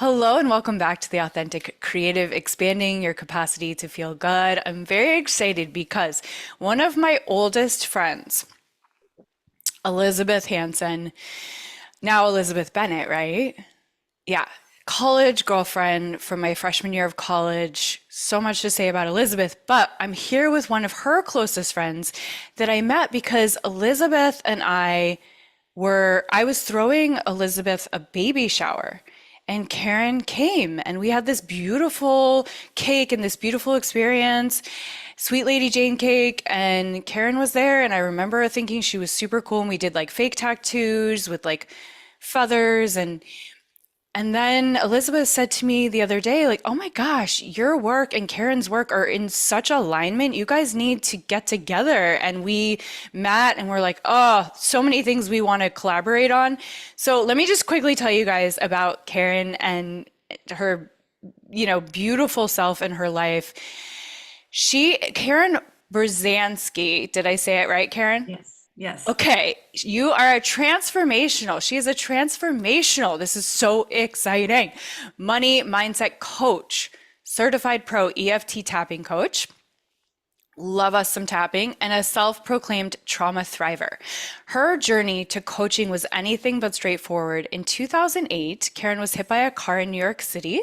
Hello and welcome back to the Authentic Creative, expanding your capacity to feel good. I'm very excited because one of my oldest friends, Elizabeth Hanson, now Elizabeth Bennett, right? Yeah, college girlfriend from my freshman year of college. So much to say about Elizabeth, but I'm here with one of her closest friends that I met because Elizabeth and I was throwing Elizabeth a baby shower. And Karen came, and we had this beautiful cake and this beautiful experience, Sweet Lady Jane cake. And Karen was there, and I remember thinking she was super cool. And we did like fake tattoos with like feathers, and then Elizabeth said to me the other day, like, oh my gosh, your work and Karen's work are in such alignment. You guys need to get together. And we met and we're like, oh, so many things we want to collaborate on. So let me just quickly tell you guys about Karen and her, beautiful self in her life. Karen Berzanski, did I say it right, Karen? Yes. Yes. Okay, you are a transformational. She is a transformational. This is so exciting. Money mindset coach, certified pro EFT tapping coach. Love us some tapping, and a self proclaimed trauma thriver. Her journey to coaching was anything but straightforward. In 2008, Karen was hit by a car in New York City,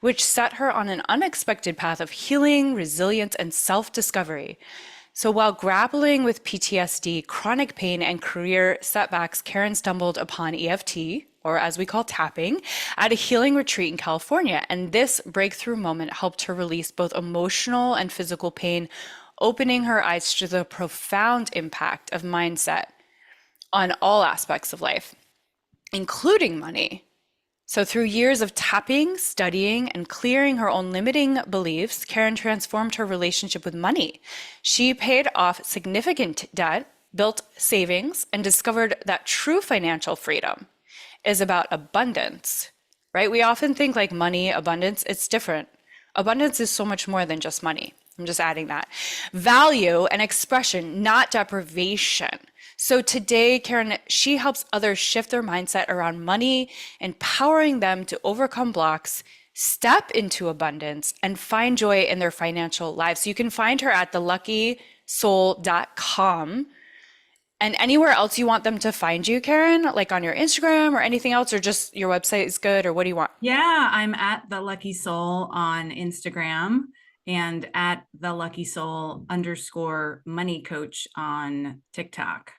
which set her on an unexpected path of healing, resilience, and self discovery. So while grappling with PTSD, chronic pain, and career setbacks, Karen stumbled upon EFT, or as we call tapping, at a healing retreat in California. And this breakthrough moment helped her release both emotional and physical pain, opening her eyes to the profound impact of mindset on all aspects of life, including money. So, through years of tapping, studying, and clearing her own limiting beliefs, Karen transformed her relationship with money. She paid off significant debt, built savings, and discovered that true financial freedom is about abundance, right? We often think like money, abundance, it's different. Abundance is so much more than just money. I'm just adding that. Value and expression, not deprivation. So today, Karen, she helps others shift their mindset around money, empowering them to overcome blocks, step into abundance, and find joy in their financial lives. So you can find her at theluckysoul.com. And anywhere else you want them to find you, Karen, like on your Instagram or anything else, or just your website is good, or what do you want? Yeah, I'm at the Lucky Soul on Instagram and at the Lucky Soul _ money coach on TikTok.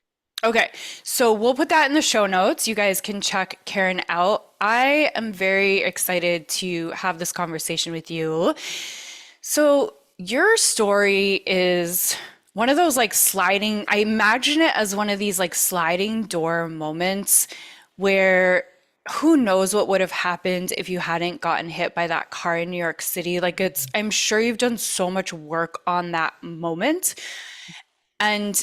Okay, so we'll put that in the show notes. You guys can check Karen out. I am very excited to have this conversation with you. So, your story is one of those like sliding, I imagine it as one of these like sliding door moments where who knows what would have happened if you hadn't gotten hit by that car in New York City. I'm sure you've done so much work on that moment. And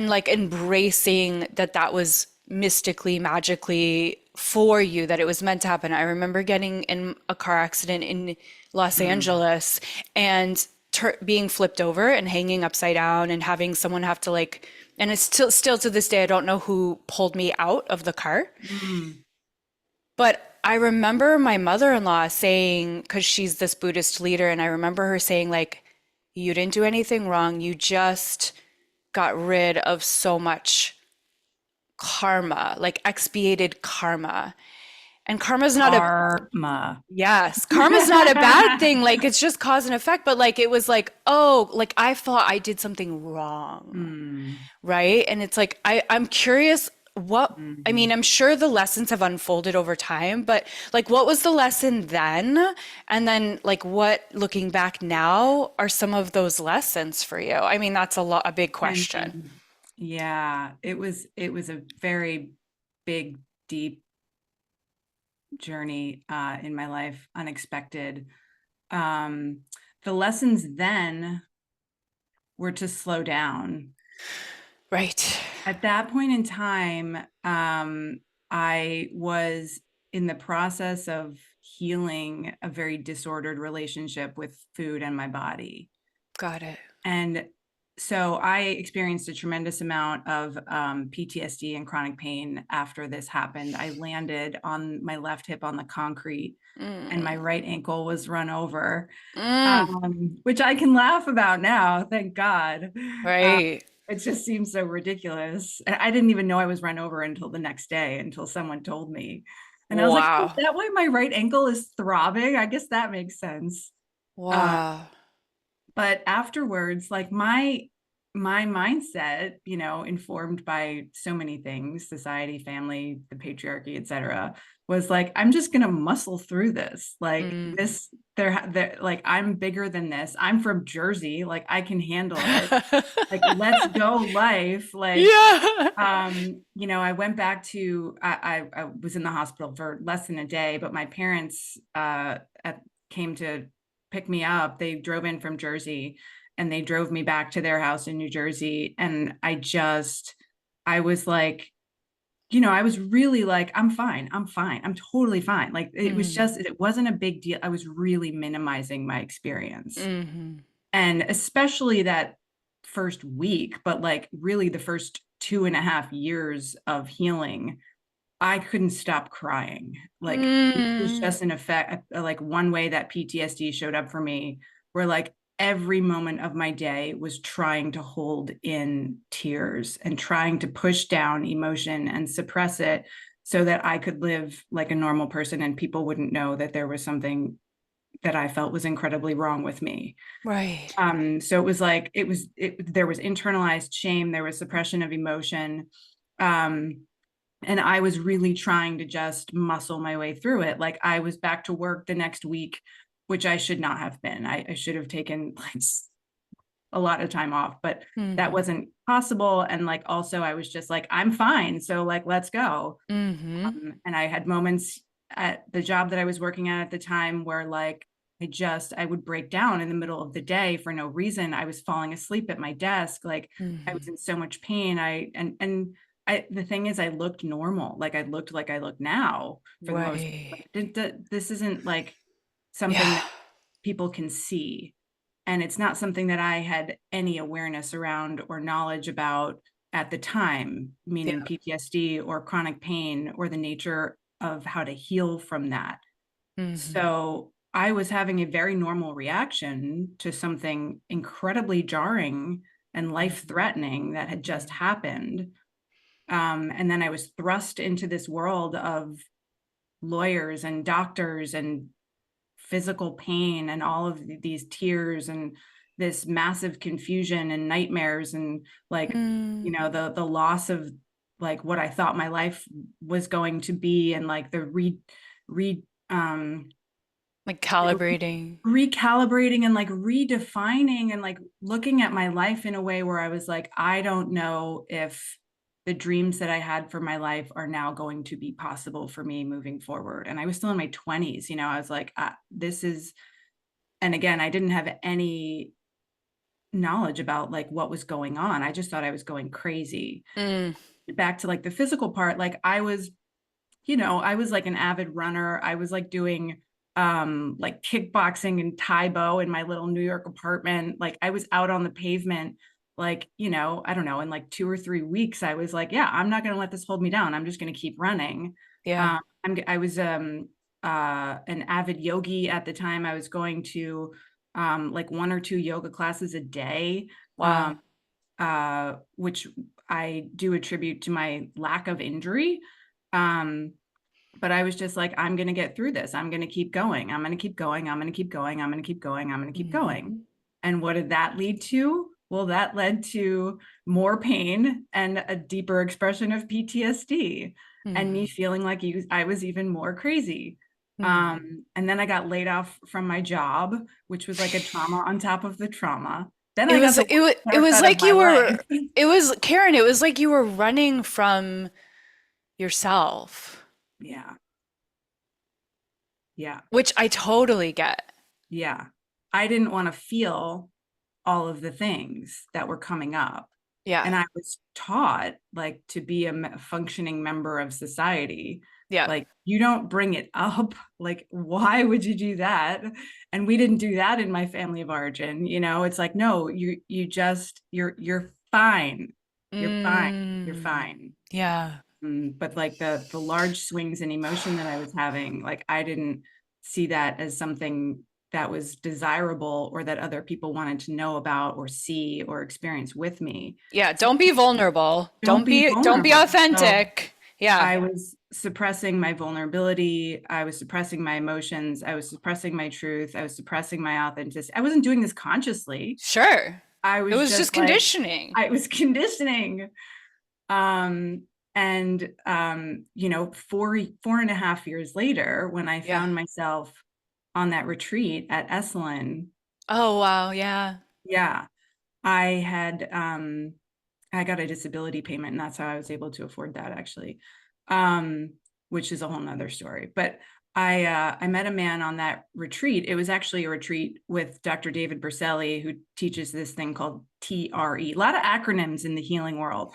like embracing that that was mystically, magically for you, that it was meant to happen. I remember getting in a car accident in Los Mm. Angeles and being flipped over and hanging upside down and having someone have to like, and it's still to this day, I don't know who pulled me out of the car. Mm. But I remember my mother-in-law saying, because she's this Buddhist leader, and I remember her saying, like, you didn't do anything wrong. You just got rid of so much karma, like expiated karma. And karma's not a, Karma. yes, karma's not a bad thing. Like it's just cause and effect. But like it was like, oh, like I thought I did something wrong, Mm. right? And it's like, I'm curious I mean, Mhm. I'm sure the lessons have unfolded over time, but like what was the lesson then? And then like what, looking back now, are some of those lessons for you? I mean, that's a big I question. mean, yeah, it was a very big, deep journey in my life, unexpected. Um, the lessons then were to slow down. Right. At that point in time, I was in the process of healing a very disordered relationship with food and my body. Got it. And So I experienced a tremendous amount of PTSD and chronic pain after this happened. I landed on my left hip on the concrete and my Mm. right ankle was run over, Mm. which I can laugh about now, thank God. Right. It just seems so ridiculous. And I didn't even know I was run over until the next day, until someone told me. And I was like, oh, is Wow. that why my right ankle is throbbing? I guess that makes sense. Uh, Wow. but afterwards, like my mindset, you know, informed by so many things, society, family, the patriarchy, etc., was like, I'm just gonna muscle through this. Like Mm. this, there, like I'm bigger than this. I'm from Jersey, like I can handle it. Like, let's go, life. Like, Yeah. you know, I went back to I was in the hospital for less than a day, but my parents came to pick me up. They drove in from Jersey and they drove me back to their house in New Jersey. And I was like, you know, I was really like, I'm fine. I'm fine. I'm totally fine. Like Mm. it wasn't a big deal. I was really minimizing my experience. Mm-hmm. And especially that first week, but like really the first 2.5 years of healing, I couldn't stop crying. Like it was Mm. just an effect, like one way that PTSD showed up for me, where like every moment of my day was trying to hold in tears and trying to push down emotion and suppress it so that I could live like a normal person and people wouldn't know that there was something that I felt was incredibly wrong with me. Right. So it was like there was internalized shame, there was suppression of emotion. Um, and I was really trying to just muscle my way through it. Like I was back to work the next week, which I should not have been. I should have taken like a lot of time off, but that Mm-hmm. wasn't possible. And like also I was just like, I'm fine. So like, let's go. Mm-hmm. And I had moments at the job that I was working at the time where like I would break down in the middle of the day for no reason. I was falling asleep at my desk. Like I was Mm-hmm. in so much pain. The thing is I looked normal. Like I looked like I look now for the most, Right. like, this isn't like something Yeah. that people can see. And it's not something that I had any awareness around or knowledge about at the time, meaning Yeah. PTSD or chronic pain or the nature of how to heal from that. Mm-hmm. So I was having a very normal reaction to something incredibly jarring and life threatening that had just happened. And then I was thrust into this world of lawyers and doctors and physical pain and all of these tears and this massive confusion and nightmares and like, you Mm. know, the loss of like what I thought my life was going to be, and like the re Like calibrating. recalibrating and like redefining and like looking at my life in a way where I was like, I don't know if the dreams that I had for my life are now going to be possible for me moving forward. And I was still in my 20s, you know, I was like, this is, and again, I didn't have any knowledge about like what was going on. I just thought I was going crazy. Mm. Back to like the physical part, like I was, you know, I was like an avid runner. I was like doing like kickboxing and Taibo in my little New York apartment. Like I was out on the pavement, like, you know, I don't know, in like 2 or 3 weeks, I was like, yeah, I'm not gonna let this hold me down. I'm just gonna keep running. Yeah. I was an avid yogi at the time. I was going to like 1 or 2 yoga classes a day. Wow. Which I do attribute to my lack of injury. Um, but I was just like, I'm going to get through this. I'm going to keep going. I'm going to keep going. I'm going to keep going. I'm going to keep going. I'm going to keep going. Mm-hmm. And what did that lead to? Well, that led to more pain and a deeper expression of PTSD and me Mm-hmm. feeling like I was even more crazy. And then I got laid off from my job, which was like a trauma on top of the trauma. Then It I got was the it was worst it was haircut of like my you were life. it was Karen, it was like you were running from yourself, Yeah. Yeah. which I totally get. Yeah. I didn't want to feel all of the things that were coming up. Yeah. And I was taught like to be a functioning member of society, Yeah. Like, you don't bring it up. Like, why would you do that? And we didn't do that in my family of origin. You know, it's like, no, you're fine. You're fine. You're Mm. fine. Yeah. But like the large swings in emotion that I was having, like, I didn't see that as something that was desirable or that other people wanted to know about or see or experience with me. Yeah. So Don't be vulnerable. don't be Don't be vulnerable. So authentic. Yeah. I was suppressing my vulnerability. I was suppressing my emotions. I was suppressing my truth. I was suppressing my authenticity. I wasn't doing this consciously. Sure. I It was was just just like, conditioning. I was conditioning. Um, and you know, 4.5 years later, when I Yeah. found myself on that retreat at Esalen, Oh, wow. Yeah. yeah, I had I got a disability payment, and that's how I was able to afford that, actually, which is a whole nother story. But I met a man on that retreat. It was actually a retreat with Dr. David Berceli, who teaches this thing called TRE. A lot of acronyms in the healing world.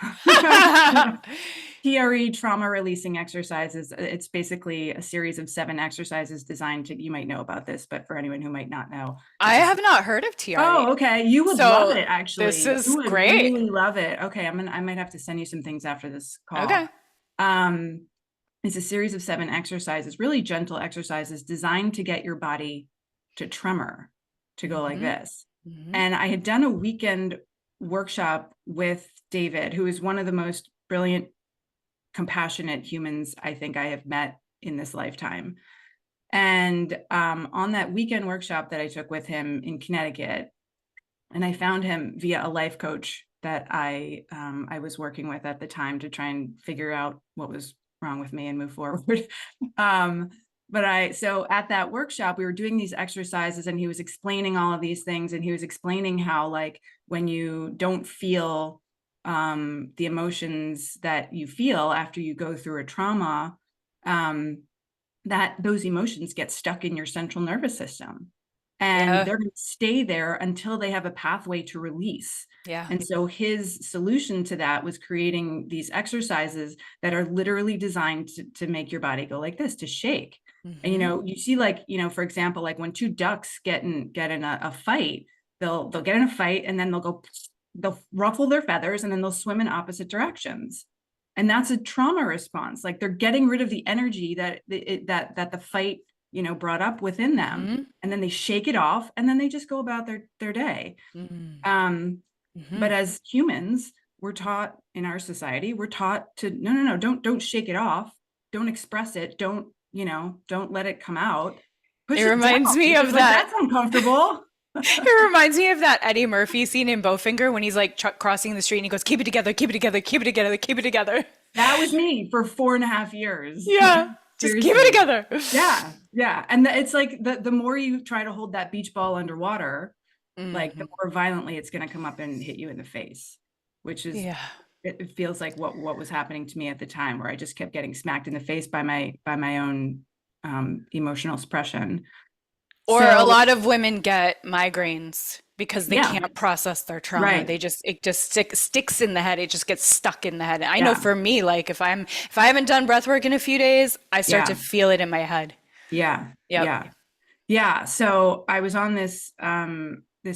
TRE, trauma releasing exercises. It's basically a series of 7 exercises designed to, you might know about this, but for anyone who might not know, I it's a have not heard of TRE. Oh, okay. You would love So it, this actually. is You would great. really love it. Okay, I might have to send you some things after this call. Okay. Um, it's a series of 7 exercises, really gentle exercises designed to get your body to tremor, to go like Mm-hmm. this. Mm-hmm. And I had done a weekend workshop with David, who is one of the most brilliant, compassionate humans I think I have met in this lifetime. And on that weekend workshop that I took with him in Connecticut, and I found him via a life coach that I was working with at the time to try and figure out what was wrong with me and move forward. So at that workshop, we were doing these exercises, and he was explaining all of these things, and he was explaining how, like, when you don't feel the emotions that you feel after you go through a trauma, that those emotions get stuck in your central nervous system, and Yeah. they're going to stay there until they have a pathway to release. Yeah. And so his solution to that was creating these exercises that are literally designed to make your body go like this, to shake. And, you Mm-hmm. know, you see, like, you know, for example, like when 2 ducks get in a fight, they'll get in a fight, and then they'll ruffle their feathers, and then they'll swim in opposite directions. And that's a trauma response. Like, they're getting rid of the energy that the fight, you know, brought up within them, Mm-hmm. and then they shake it off, and then they just go about their day. Um, Mm-hmm. but as humans, we're taught in our society, we're taught to no, don't shake it off, don't express it, don't let it come out, It push it down, reminds me because, of like, that. that's uncomfortable. It reminds me of that Eddie Murphy scene in Bowfinger when he's like crossing the street and he goes, "Keep it together, keep it together, keep it together, keep it together." That was me for 4.5 years. Yeah, just keep it Seriously. together. Yeah. And it's like the more you try to hold that beach ball underwater, like, the Hmm. more violently it's going to come up and hit you in the face, which is, Yeah. it feels like what was happening to me at the time, where I just kept getting smacked in the face by my own emotional suppression. Or a So lot of women get migraines because they yeah, can't process their trauma. right. It just sticks in the head. It just gets stuck in the head. I know Yeah. for me, like if I haven't done breath work in a few days, I start to Yeah. feel it in my head. Yeah. Yep. Yeah. Yeah. So I was on this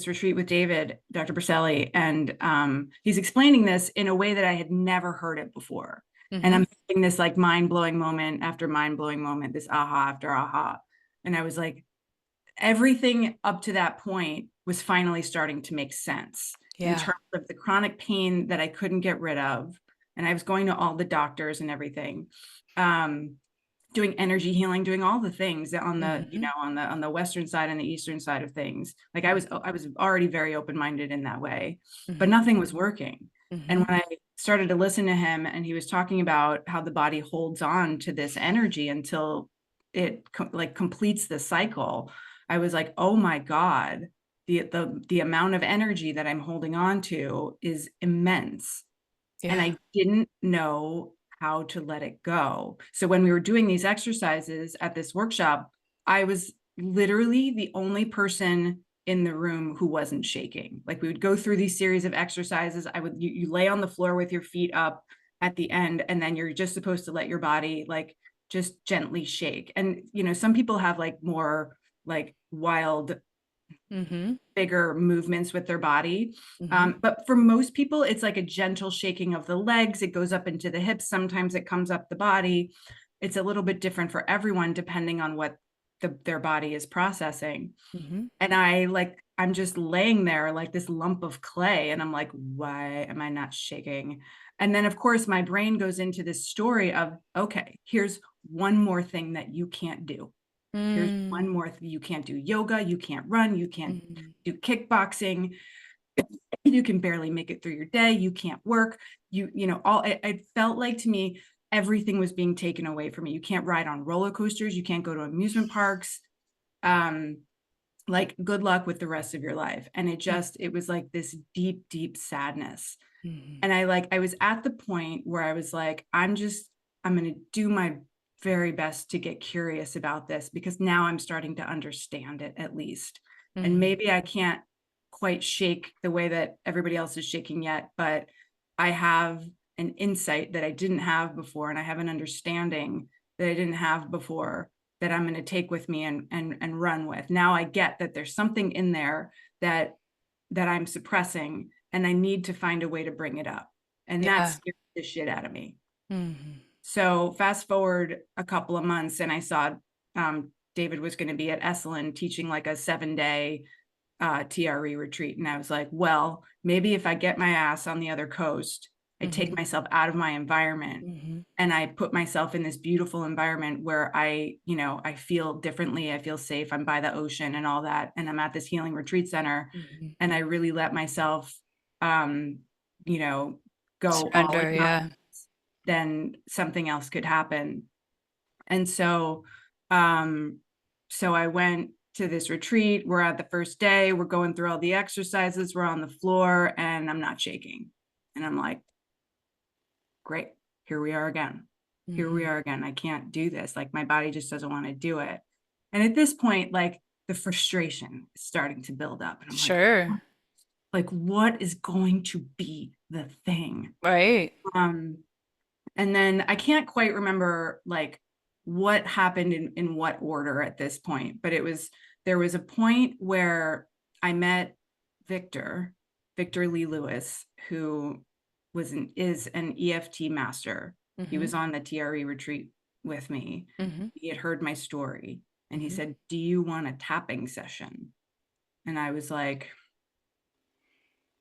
retreat with David, Dr. Berceli, and he's explaining this in a way that I had never heard it before. And Hmm. I'm having this, like, mind-blowing moment after mind-blowing moment, this aha after aha. And I was like, everything up to that point was finally starting to make sense in Yeah. terms of the chronic pain that I couldn't get rid of. And I was going to all the doctors and everything. Doing energy healing, doing all the things that on the, Hmm. on the Western side and the Eastern side of things. Like, I was already very open-minded in that way, but Hmm. nothing was working. And Hmm. when I started to listen to him, and he was talking about how the body holds on to this energy until it like completes the cycle, I was like, oh my God, the amount of energy that I'm holding on to is immense. And Yeah. I didn't know how to let it go. So when we were doing these exercises at this workshop, I was literally the only person in the room who wasn't shaking. Like, we would go through these series of exercises. You lay on the floor with your feet up at the end, and then you're just supposed to let your body, like, just gently shake. And, you know, some people have like more like wild, bigger movements with their body. But for most people, it's like a gentle shaking of the legs. It goes up into the hips. Sometimes it comes up the body. It's a little bit different for everyone, depending on what their body is processing. And I'm just laying there like this lump of clay. And I'm like, why am I not shaking? And then, of course, my brain goes into this story of, okay, here's one more thing that you can't do. Here's one more thing. You can't do yoga. You can't run. You can't do kickboxing. You can barely make it through your day. You can't work. You know, it felt like to me, everything was being taken away from me. You can't ride on roller coasters. You can't go to amusement parks. Like, good luck with the rest of your life. And it was like this deep, deep sadness. And I was at the point where I was like, I'm going to do my very best to get curious about this, because now I'm starting to understand it at least. And maybe I can't quite shake the way that everybody else is shaking yet, but I have an insight that I didn't have before. And I have an understanding that I didn't have before that I'm going to take with me and run with. Now I get that there's something in there that I'm suppressing, and I need to find a way to bring it up. And that scared the shit out of me. So fast forward a couple of months, and I saw David was going to be at Esalen teaching like a 7-day TRE retreat. And I was like, well, maybe if I get my ass on the other coast, I take myself out of my environment and I put myself in this beautiful environment where I feel differently. I feel safe. I'm by the ocean and all that. And I'm at this healing retreat center. And I really let myself, go all in, then something else could happen. And so I went to this retreat. We're at the first day, we're going through all the exercises, we're on the floor, and I'm not shaking. And I'm like, great, here we are again. Here we are again. I can't do this. Like, my body just doesn't want to do it. And at this point, like, the frustration is starting to build up. And I'm like, what is going to be the thing? Right. And then I can't quite remember like what happened in what order at this point, but there was a point where I met Victor Lee Lewis, who is an EFT master. He was on the TRE retreat with me. He had heard my story, and he said, do you want a tapping session? And I was like,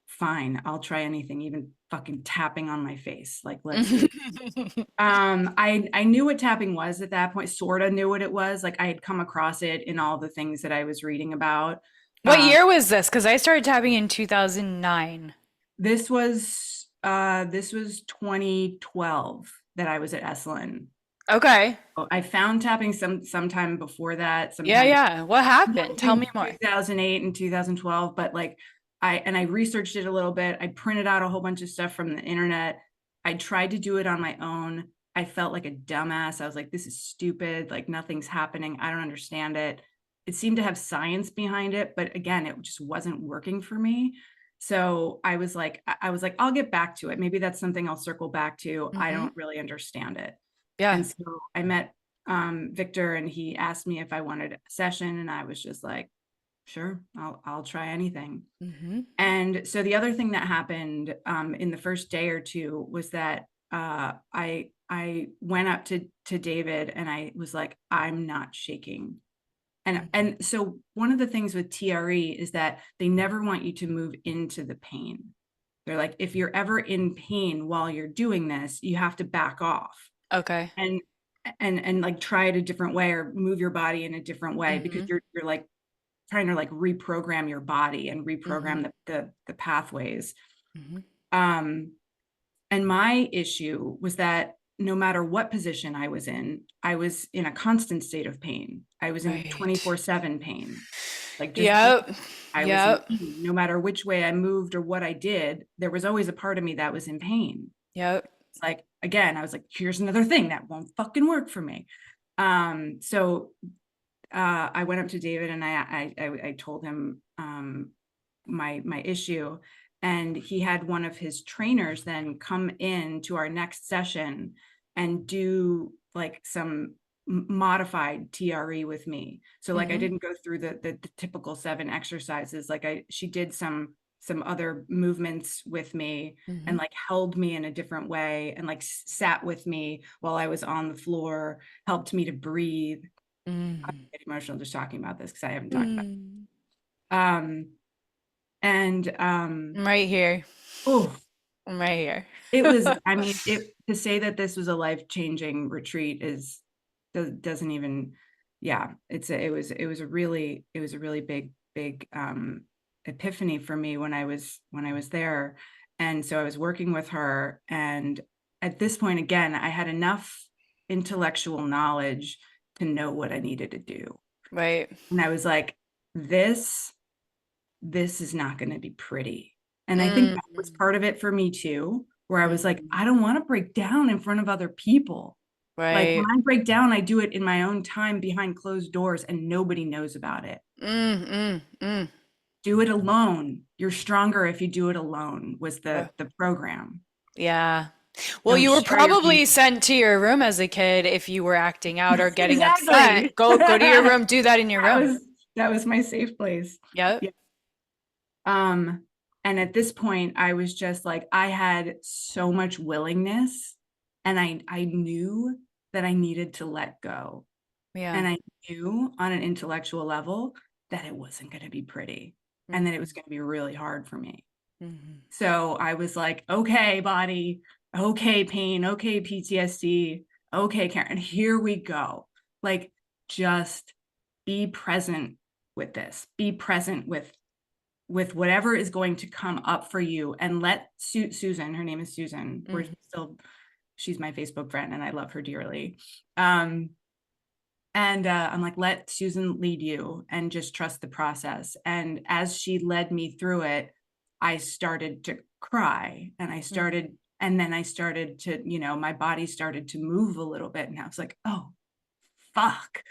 fine, I'll try anything, even fucking tapping on my face. Like, let's do it. I knew what tapping was at that point, sort of knew what it was. Like, I had come across it in all the things that I was reading about. What year was this? Because I started tapping in 2009. This was 2012 that I was at Esalen. Okay. I found tapping sometime before that. Yeah. What happened? Tell me more. 2008 and 2012, but like I researched it a little bit. I printed out a whole bunch of stuff from the internet. I tried to do it on my own. I felt like a dumbass. I was like, this is stupid. Like, nothing's happening. I don't understand it. It seemed to have science behind it, but again, it just wasn't working for me. So I was like, I'll get back to it. Maybe that's something I'll circle back to. I don't really understand it. Yeah. And so I met Victor, and he asked me if I wanted a session, and I was just like, sure, I'll try anything. And so the other thing that happened in the first day or two was that I went up to David, and I was like, I'm not shaking. And so one of the things with TRE is that they never want you to move into the pain. They're like, if you're ever in pain while you're doing this, you have to back off. Okay. And like try it a different way, or move your body in a different way, because you're like trying to like reprogram your body and reprogram the pathways. And my issue was that no matter what position I was in a constant state of pain. I was in 24/7 pain. Like, just I was in pain. No matter which way I moved or what I did, there was always a part of me that was in pain. It's like, again, I was like, here's another thing that won't fucking work for me. So I went up to David, and I told him my issue, and he had one of his trainers then come in to our next session and do like some modified TRE with me. So like I didn't go through the typical 7 exercises. Like she did some other movements with me and like held me in a different way and like sat with me while I was on the floor, helped me to breathe. I get emotional just talking about this because I haven't talked about it. I'm right here. Oh, I'm right here. it was, I mean, to say that this was a life-changing retreat doesn't even, yeah, it was a really big epiphany for me when I was there. And so I was working with her, and at this point, again, I had enough intellectual knowledge to know what I needed to do. Right. And I was like, this is not going to be pretty. And I think that was part of it for me too, where I was like, I don't want to break down in front of other people. Like when Right. I break down, I do it in my own time behind closed doors and nobody knows about it. Do it alone. You're stronger if you do it alone was the program. Yeah. Well, Don't you were share your probably pain. sent to your room as a kid if you were acting out or getting Exactly. upset. Go to your room, do that in your room. That was my safe place. Yep. Yeah. And at this point, I was just like, I had so much willingness, and I knew that I needed to let go. Yeah. And I knew on an intellectual level that it wasn't going to be pretty and that it was going to be really hard for me. So I was like, okay, body, okay, pain, okay, PTSD, okay, Karen, here we go. Like, just be present with this, be present with whatever is going to come up for you, and let Susan, her name is Susan, she's my Facebook friend and I love her dearly. And I'm like, let Susan lead you and just trust the process. And as she led me through it, I started to cry, and then I started to, my body started to move a little bit. And I was like, oh, fuck,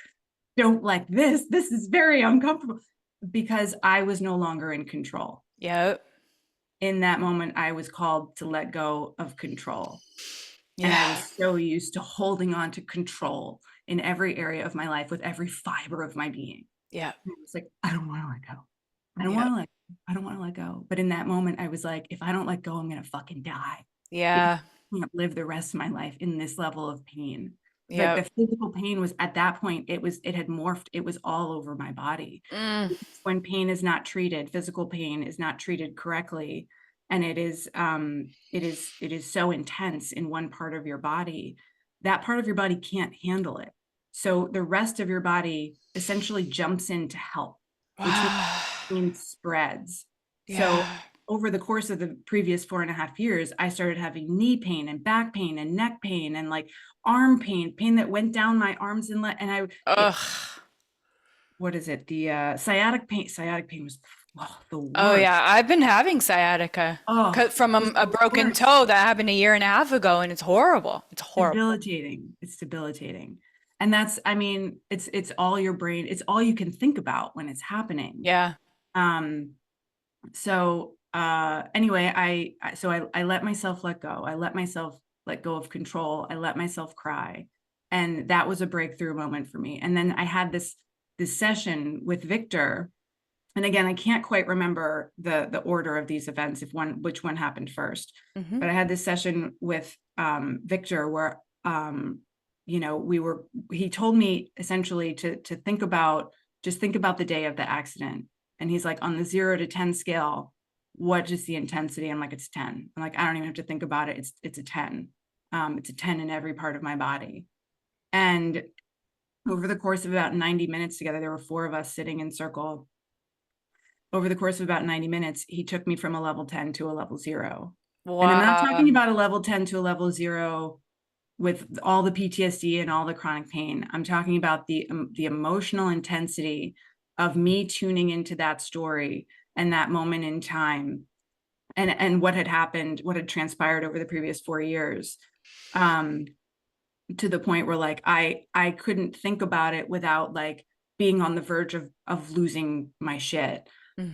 don't like this. This is very uncomfortable, because I was no longer in control. Yep. In that moment, I was called to let go of control. And I Yeah. was so used to holding on to control in every area of my life with every fiber of my being. Yeah. And I was like, I don't want to let go. I don't Yep. want to let I don't want to let go. But in that moment, I was like, if I don't let go, I'm going to fucking die. Because Yeah. I can't live the rest of my life in this level of pain. Like Yep. the physical pain was, at that point, it had morphed. It was all over my body. When pain is not treated, physical pain is not treated correctly, and it is so intense in one part of your body, that part of your body can't handle it. So the rest of your body essentially jumps in to help, which means pain spreads. So Yeah. over the course of the previous 4.5 years, I started having knee pain and back pain and neck pain and like arm pain that went down my arms and Ugh. what is it? The sciatic pain. Sciatic pain was the Oh yeah, worst. I've been having sciatica Oh, from it was a the broken worst. toe that happened a year and a half ago, and it's horrible. It's horrible. Debilitating. It's debilitating. And that's, I mean, it's all your brain. It's all you can think about when it's happening. Yeah. Um, so anyway, I let myself let go. I let myself let go of control. I let myself cry. And that was a breakthrough moment for me. And then I had this session with Victor. And again, I can't quite remember the order of these events, which one happened first. But I had this session with Victor where he told me essentially to think about the day of the accident. And he's like, on the 0 to 10 scale, what is the intensity? I'm like, it's 10. I'm like, I don't even have to think about it. It's a 10. It's a 10 in every part of my body. And over the course of about 90 minutes together, there were 4 of us sitting in circle. Over the course of about 90 minutes, he took me from a level 10 to a level 0. And I'm not talking Wow. about a level 10 to a level 0 with all the PTSD and all the chronic pain. I'm talking about the emotional intensity of me tuning into that story and that moment in time, and what had happened, what had transpired over the previous 4 years, to the point where like I couldn't think about it without like being on the verge of losing my shit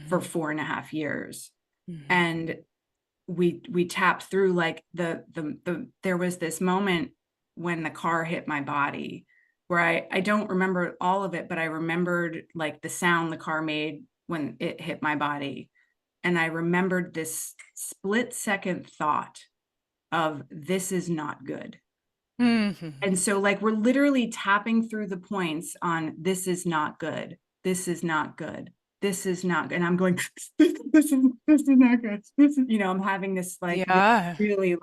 for 4.5 years. And we tapped through like there was this moment when the car hit my body, where I don't remember all of it, but I remembered like the sound the car made when it hit my body. And I remembered this split second thought of, this is not good. And so like, we're literally tapping through the points on, this is not good. This is not good. This is not good. And I'm going, this is not good. This is, I'm having this like Yeah. really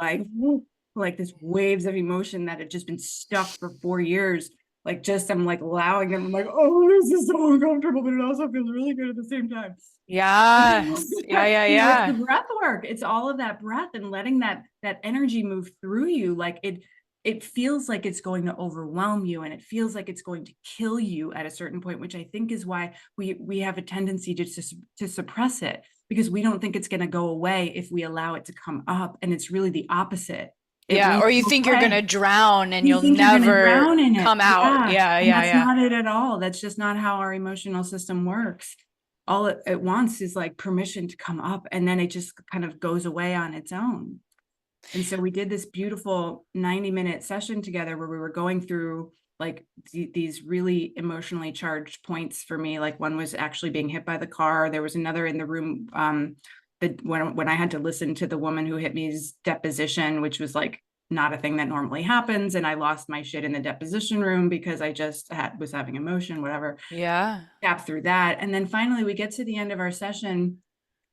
like this waves of emotion that had just been stuck for 4 years. Like just, I'm like allowing them. I'm like, oh, this is so uncomfortable, but it also feels really good at the same time. Yes. Yeah. Yeah. It's the Yeah. breath work. It's all of that breath and letting that energy move through you. Like it feels like it's going to overwhelm you, and it feels like it's going to kill you at a certain point, which I think is why we have a tendency to suppress it, because we don't think it's going to go away if we allow it to come up. And it's really the opposite. It Yeah. won't Or you go think you're going to away. drown and You you'll think you're going to never drown in it. come out. Yeah. Yeah. And Yeah. that's Yeah. not it at all. That's just not how our emotional system works. All it wants is like permission to come up, and then it just kind of goes away on its own. And so we did this beautiful 90-minute session together where we were going through like these really emotionally charged points for me. Like one was actually being hit by the car. There was another in the room that when I had to listen to the woman who hit me's deposition, which was like not a thing that normally happens. And I lost my shit in the deposition room because I just was having emotion, whatever. Yeah. Tap through that. And then finally we get to the end of our session,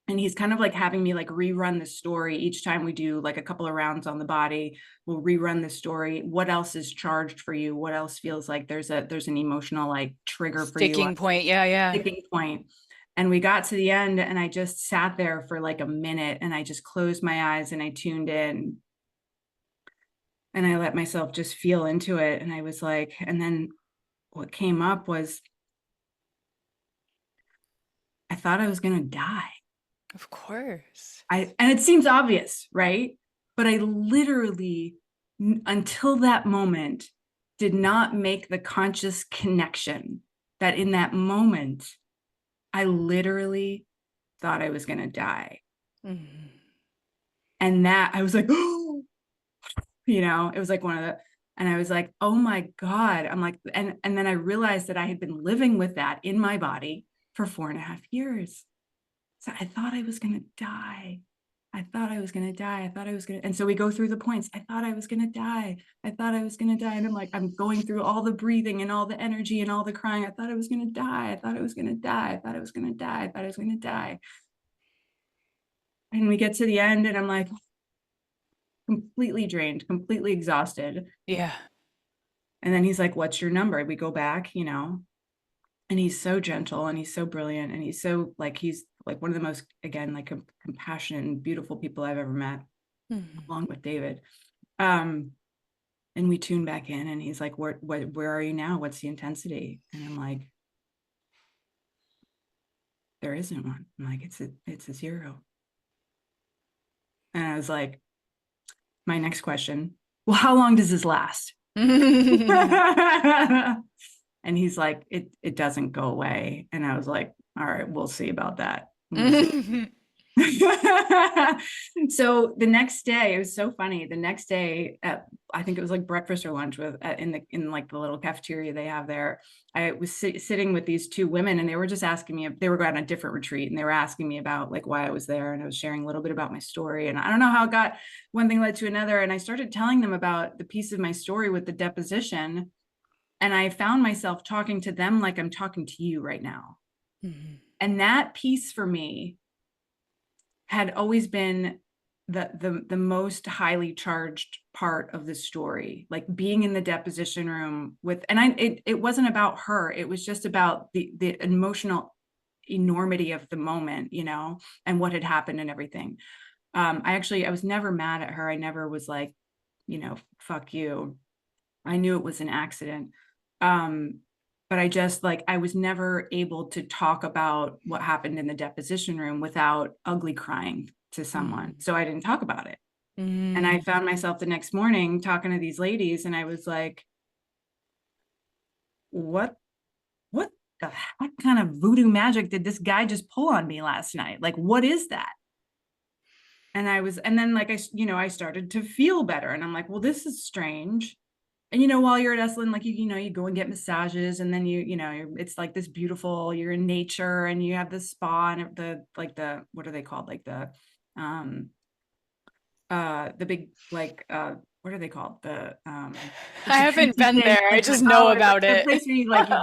and he's kind of like having me like rerun the story each time we do like a couple of rounds on the body. We'll rerun the story. What else is charged for you? What else feels like there's an emotional like trigger for you, Sticking point. Yeah. Yeah. sticking point. And we got to the end, and I just sat there for like a minute, and I just closed my eyes and I tuned in, and I let myself just feel into it. And I was like, and then what came up was, I thought I was going to die. Of course. And it seems obvious, right? But I literally, until that moment, did not make the conscious connection that in that moment, I literally thought I was going to die. Mm-hmm. And that I was like, oh, it was like one of the, and I was like, oh my God. I'm like, and then I realized that I had been living with that in my body for 4.5 years. So I thought I was going to die. I thought I was going to die. I thought I was going to. And so we go through the points. I thought I was going to die. I thought I was going to die. And I'm like, I'm going through all the breathing and all the energy and all the crying. I thought I was going to die. I thought I was going to die. I thought I was going to die. I thought I was going to die. And we get to the end, and I'm like completely drained, completely exhausted. Yeah. And then he's like, what's your number? We go back, and he's so gentle, and he's so brilliant, and he's like one of the most, again, like compassionate and beautiful people I've ever met, along with David. And we tune back in, and he's like, where are you now? What's the intensity? And I'm like, there isn't one. I'm like, it's a 0. And I was like, my next question, well, how long does this last? And he's like, it doesn't go away. And I was like, all right, we'll see about that. So the next day, it was so funny. The next day, I think it was like breakfast or lunch in like the little cafeteria they have there. I was sitting with these 2 women, and they were just asking me. They were going on a different retreat, and they were asking me about like why I was there, and I was sharing a little bit about my story. And I don't know how it got, one thing led to another, and I started telling them about the piece of my story with the deposition, and I found myself talking to them like I'm talking to you right now. And that piece for me had always been the most highly charged part of the story, like being in the deposition room with, and it wasn't about her. It was just about the emotional enormity of the moment, and what had happened and everything. I was never mad at her. I never was like, fuck you. I knew it was an accident. But I was never able to talk about what happened in the deposition room without ugly crying to someone. So I didn't talk about it. And I found myself the next morning talking to these ladies, and I was like, what the heck kind of voodoo magic did this guy just pull on me last night? Like, what is that? And then like, I started to feel better, and I'm like, well, this is strange. And, you know, while you're at Esalen, like, you know, you go and get massages, and then you know, it's like this beautiful, you're in nature, and you have the spa and what are they called? Like um, the big, like, what are they called? The I haven't jacuzzi been thing, there. I like just know about the it. place where you like, you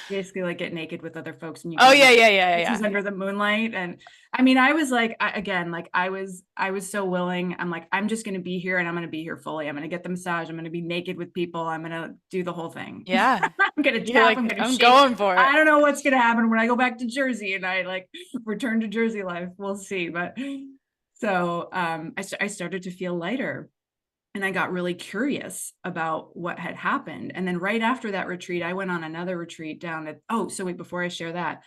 basically like get naked with other folks and you Oh go to yeah, these yeah, yeah, places yeah. under the moonlight. And I mean, I was like, again, like I was so willing. I'm like, I'm just going to be here, and I'm going to be here fully. I'm going to get the massage. I'm going to be naked with people. I'm going to do the whole thing. Yeah. I'm going to You're tap. I'm like, going to I'm shake. going for it. I don't know what's going to happen when I go back to Jersey and I like return to Jersey life. We'll see. But so I started to feel lighter, and I got really curious about what had happened. And then right after that retreat, I went on another retreat down at, oh, so wait, before I share that,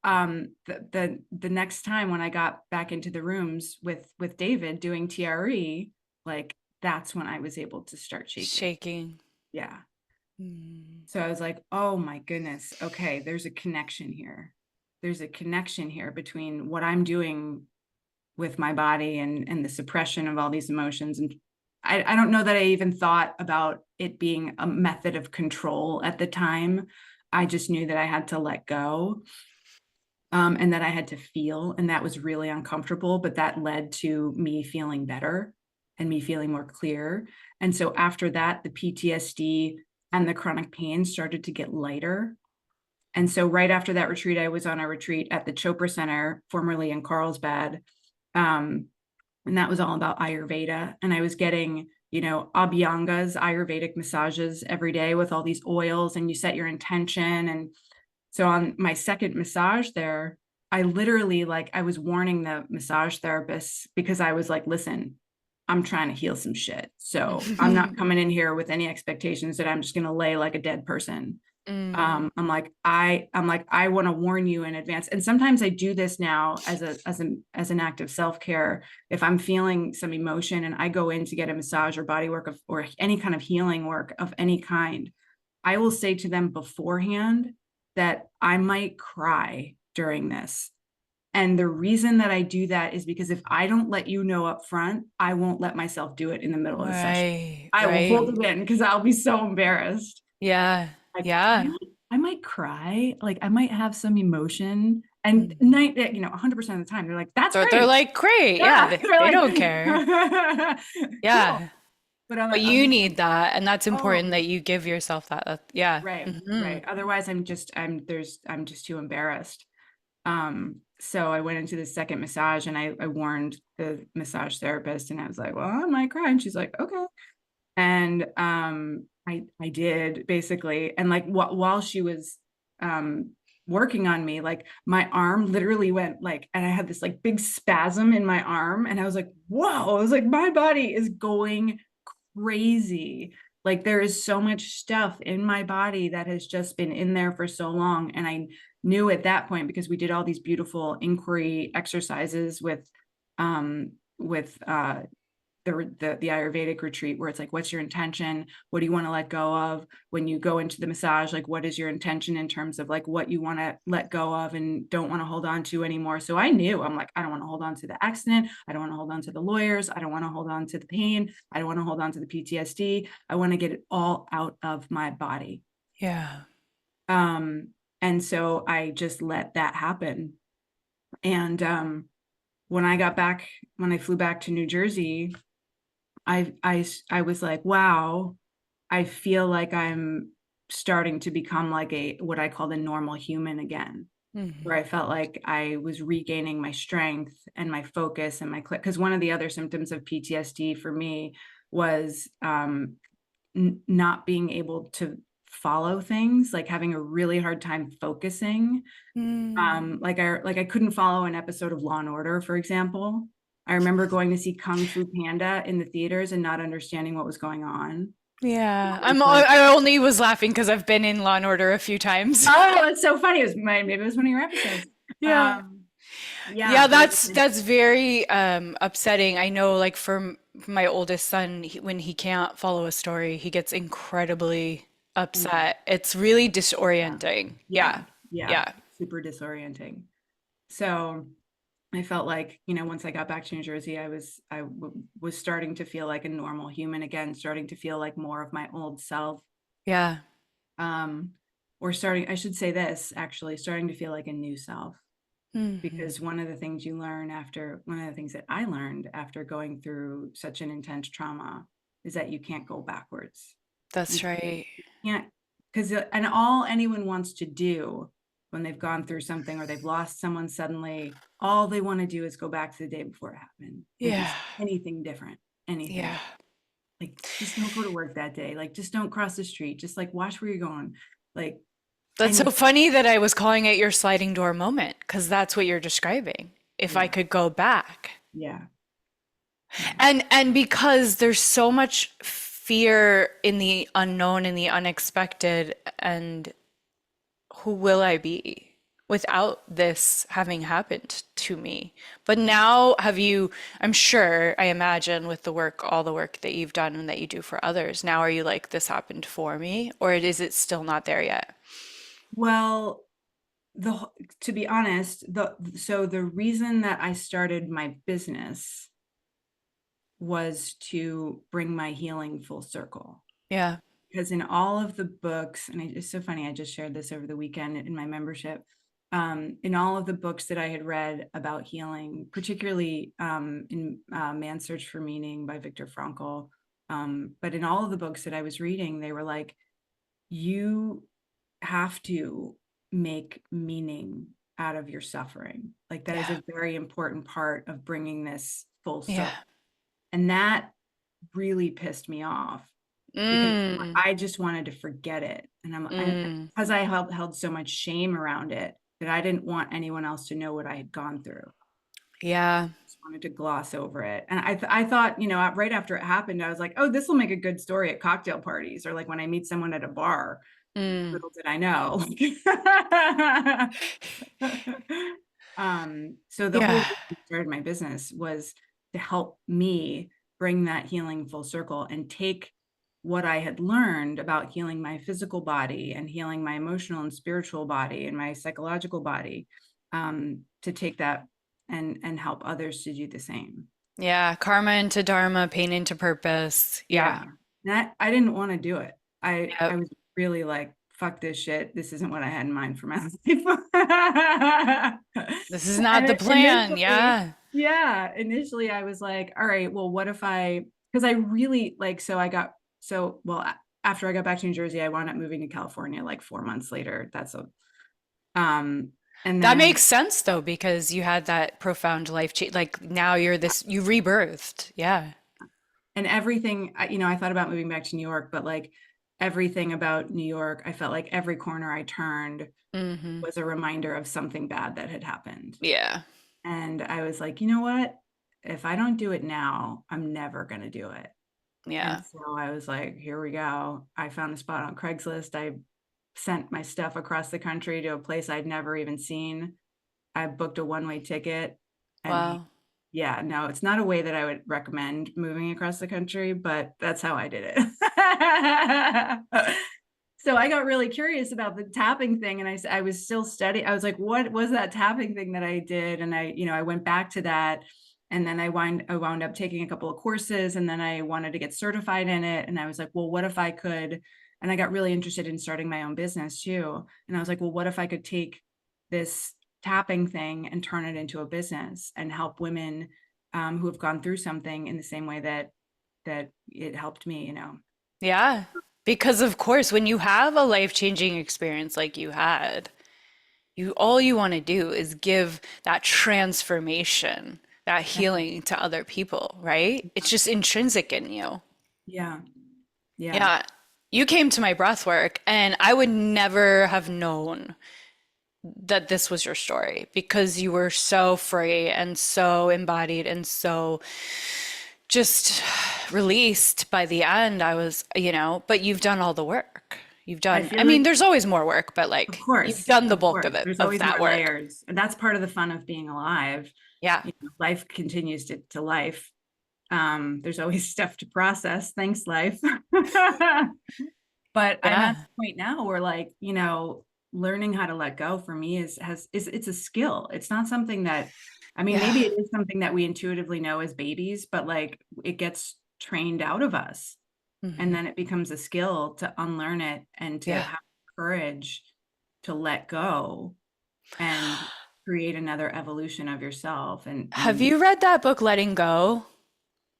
the next time when I got back into the rooms with David doing TRE, like that's when I was able to start shaking. Shaking. Yeah. Mm. So I was like, oh my goodness, okay, there's a connection here. There's a connection here between what I'm doing with my body and the suppression of all these emotions. And I don't know that I even thought about it being a method of control at the time. I just knew that I had to let go, and that I had to feel, and that was really uncomfortable, but that led to me feeling better and me feeling more clear. And so after that, the PTSD and the chronic pain started to get lighter. And so right after that retreat, I was on a retreat at the Chopra Center, formerly in Carlsbad. Um, and that was all about Ayurveda. And I was getting, you know, Abhyangas, Ayurvedic massages every day with all these oils, and you set your intention. And so on my second massage there, I literally, like, I was warning the massage therapists, because I was like, listen, I'm trying to heal some shit. So I'm not coming in here with any expectations that I'm just going to lay like a dead person. Mm. I'm like, I want to warn you in advance. And sometimes I do this now as an act of self-care. If I'm feeling some emotion and I go in to get a massage or body work or any kind of healing work of any kind, I will say to them beforehand that I might cry during this. And the reason that I do that is because if I don't let you know up front, I won't let myself do it in the middle of the session. Right, I will hold right. it in because I'll be so embarrassed. Yeah, Like, yeah. I might cry, like I might have some emotion. And Mhm. 100% of the time, they're like, that's They're great. like, great. Yeah, Yeah. They're they like, don't care. cool. Yeah. But But on you the, need that, and that's important oh, that you give yourself that. Yeah. right, Hmm. right. Otherwise, I'm just too embarrassed. So I went into the second massage, and I warned the massage therapist, and I was like, well, I might cry. And she's like, okay. And I did, basically. And like while she was um working on me, like my arm literally went like, and I had this like big spasm in my arm, and I was like, whoa, I was like, my body is going crazy. Like there is so much stuff in my body that has just been in there for so long. And I knew at that point, because we did all these beautiful inquiry exercises with the Ayurvedic retreat, where it's like, what's your intention? What do you want to let go of? When you go into the massage, like, what is your intention in terms of like what you want to let go of and don't want to hold on to anymore? So I knew, I'm like, I don't want to hold on to the accident. I don't want to hold on to the lawyers. I don't want to hold on to the pain. I don't want to hold on to the PTSD. I want to get it all out of my body. Yeah. Um, and so I just let that happen. And when I flew back to New Jersey, I was like, wow, I feel like I'm starting to become like what I call the normal human again, where Hmm. I felt like I was regaining my strength and my focus and my click. Because one of the other symptoms of PTSD for me was not being able to follow things, like having a really hard time focusing. Mm. I couldn't follow an episode of Law and Order, for example. I remember going to see Kung Fu Panda in the theaters and not understanding what was going on. Yeah. I was like, I only was laughing because I've been in Law and Order a few times. oh, it's so funny. Maybe it was one of your episodes. Yeah. Um, yeah, Yeah, but that's very upsetting. I know, like for my oldest son, when he can't follow a story, he gets incredibly mm, upset. It's really yeah, disorienting. yeah, Yeah. yeah, Yeah. super disorienting. So I felt like, once I got back to New Jersey, I was starting to feel like a normal human again, starting to feel like more of my old self. Yeah. Um, or starting, I should say this, actually, starting to feel like a new self. Hmm. Because one of the things that I learned after going through such an intense trauma is that you can't go backwards. You That's right. can't, because, and all anyone wants to do when they've gone through something or they've lost someone suddenly, all they want to do is go back to the day before it happened and Yeah. just anything different, anything. Yeah. Like, just don't go to work that day. Like, just don't cross the street. Just like watch where you're going. Like, That's so anything. funny that I was calling it your sliding door moment, because that's what you're describing. If I Yeah. could go back. Yeah. Yeah. And because there's so much fear in the unknown and the unexpected, and who will I be without this having happened to me? But now have you, I'm sure, I imagine with the work, all the work that you've done and that you do for others, now are you like, this happened for me? Or is it still not there yet? Well, to be honest, the reason that I started my business was to bring my healing full circle. Yeah. Because in all of the books, and it's so funny, I just shared this over the weekend in my membership. In all of the books that I had read about healing, particularly in Man's Search for Meaning by Viktor Frankl, but in all of the books that I was reading, they were like, you have to make meaning out of your suffering. Like, that is Yeah. a very important part of bringing this full Yeah. circle. And that really pissed me off because Mm. I just wanted to forget it. And Mm. because I held so much shame around it, that I didn't want anyone else to know what I had gone through. Yeah. Just wanted to gloss over it. And I thought, right after it happened, I was like, oh, this will make a good story at cocktail parties, or like when I meet someone at a bar. Mm. Little did I know. So the whole Yeah. reason I started my business was to help me bring that healing full circle and take what I had learned about healing my physical body and healing my emotional and spiritual body and my psychological body, to take that and help others to do the same. Yeah. Karma into dharma, pain into purpose. Yeah. Yeah. I didn't want to do it. I Yep. was really like, fuck this shit. This isn't what I had in mind for my life. This is not the And plan. Yeah. initially I was like, all right, well, what if because I really like, after I got back to New Jersey, I wound up moving to California like 4 months later. Um, and That then, makes sense though, because you had that profound life change. Like now you're this, you rebirthed. Yeah. and everything, I thought about moving back to New York, but like everything about New York, I felt like every corner I turned Hmm. was a reminder of something bad that had happened. Yeah. And I was like, you know what? If I don't do it now, I'm never going to do it. And Yeah. so I was like, here we go. I found a spot on Craigslist. I sent my stuff across the country to a place I'd never even seen. I booked a one-way ticket. And Wow. yeah, no, it's not a way that I would recommend moving across the country, but that's how I did it. So I got really curious about the tapping thing, and I was still studying. I was like, what was that tapping thing that I did? And I went back to that, and then I wound up taking a couple of courses, and then I wanted to get certified in it. And I was like, well, what if I could? And I got really interested in starting my own business too. And I was like, well, what if I could take this tapping thing and turn it into a business and help women who have gone through something in the same way that it helped me. Yeah. Because of course, when you have a life-changing experience like you had, all you want to do is give that transformation, that healing to other people, right? It's just intrinsic in you. Yeah. Yeah. Yeah. You came to my breath work, and I would never have known that this was your story because you were so free and so embodied and so just released by the end. I was, but you've done all the work. I I feel mean, like, there's always more work, but of like you've course, done the bulk of it, there's of always that more work. layers. And that's part of the fun of being alive. Yeah. Life continues to life. There's always stuff to process. Thanks, life. But I'm at Yeah. the point now where, like, learning how to let go for me is it's a skill. It's not something that, I mean, Yeah. maybe it is something that we intuitively know as babies, but like it gets trained out of us. And Mhm. then it becomes a skill to unlearn it and to Yeah. have courage to let go and create another evolution of yourself. Have And you read that book, Letting Go?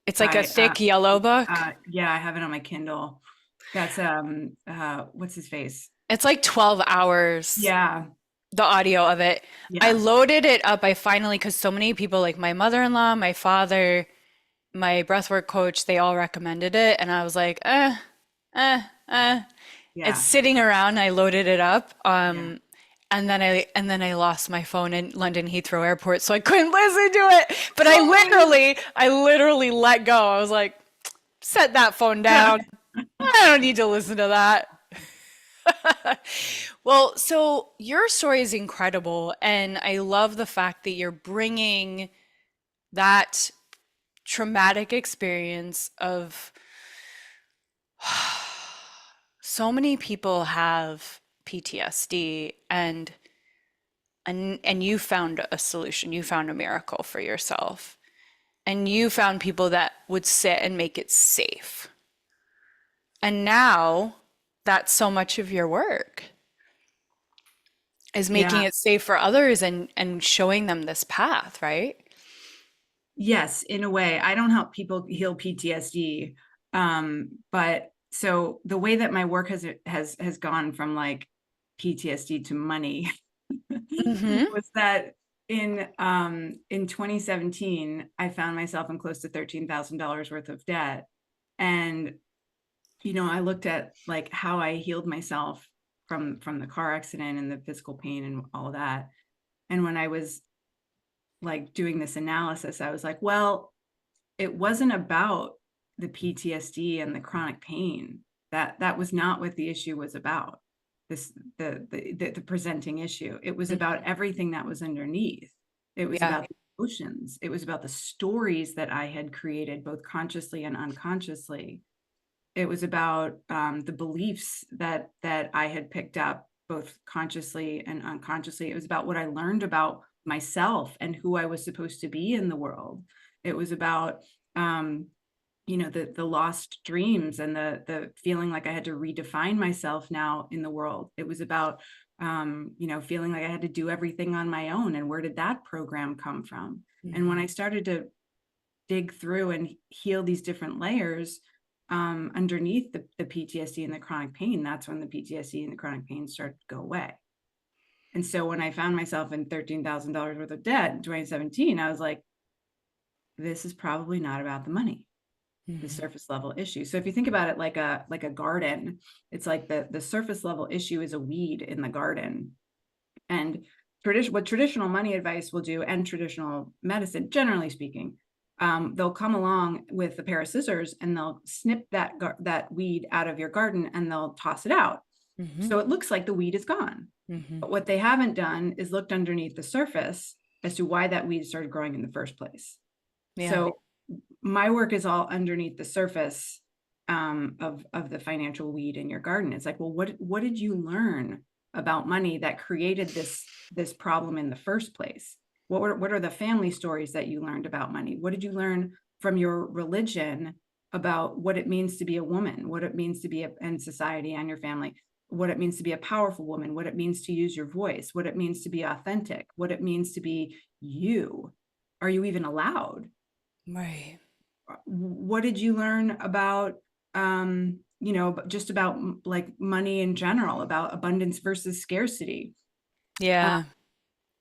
It's like a I, thick yellow book. yeah, I have it on my Kindle. That's, what's his face? It's like 12 hours, Yeah. the audio of it. I Yeah. loaded it up. I finally, because so many people, like my mother-in-law, my father, my breathwork coach, they all recommended it. And I was like, eh, eh. It's Yeah. sitting around. I loaded it up. Yeah. And then I lost my phone in London Heathrow Airport, so I couldn't listen to it. But I Oh, literally let go. I was like, set that phone yeah. down. I don't need to listen to that. Well, so your story is incredible, and I love the fact that you're bringing that traumatic experience of so many people have PTSD, and you found a solution. You found a miracle for yourself, and you found people that would sit and make it safe. And now that's so much of your work is making Yeah. it safe for others and showing them this path, right? Yes, in a way. I don't help people heal PTSD. But so the way that my work has gone from like PTSD to money Mm-hmm. was that in 2017, I found myself in close to $13,000 worth of debt. And I looked at like how I healed myself from the car accident and the physical pain and all of that. And when I was like doing this analysis, I was like, well, it wasn't about the PTSD and the chronic pain. That was not what the issue was about. This the presenting issue. It was about everything that was underneath. It was Yeah. about the emotions. It was about the stories that I had created, both consciously and unconsciously. It was about the beliefs that I had picked up, both consciously and unconsciously. It was about what I learned about myself and who I was supposed to be in the world. It was about the lost dreams and the feeling like I had to redefine myself now in the world. It was about feeling like I had to do everything on my own, and where did that program come from? And when Mm-hmm. I started to dig through and heal these different layers underneath the PTSD and the chronic pain, that's when the PTSD and the chronic pain started to go away. And so when I found myself in $13,000 worth of debt in 2017, I was like, this is probably not about the money, the Mm-hmm. surface level issue. So if you think about it like a garden, it's like the surface level issue is a weed in the garden. And what traditional money advice will do, and traditional medicine, generally speaking, they'll come along with a pair of scissors and they'll snip that weed out of your garden and they'll toss it out. Mm-hmm. So it looks like the weed is gone. Mm-hmm. But what they haven't done is looked underneath the surface as to why that weed started growing in the first place. Yeah. So my work is all underneath the surface of the financial weed in your garden. It's like, well, what did you learn about money that created this problem in the first place? What are the family stories that you learned about money? What did you learn from your religion about what it means to be a woman, what it means to be in society and your family, what it means to be a powerful woman, what it means to use your voice, what it means to be authentic, what it means to be you? Are you even allowed? Right. What did you learn about just about like money in general, about abundance versus scarcity? uh, Yeah.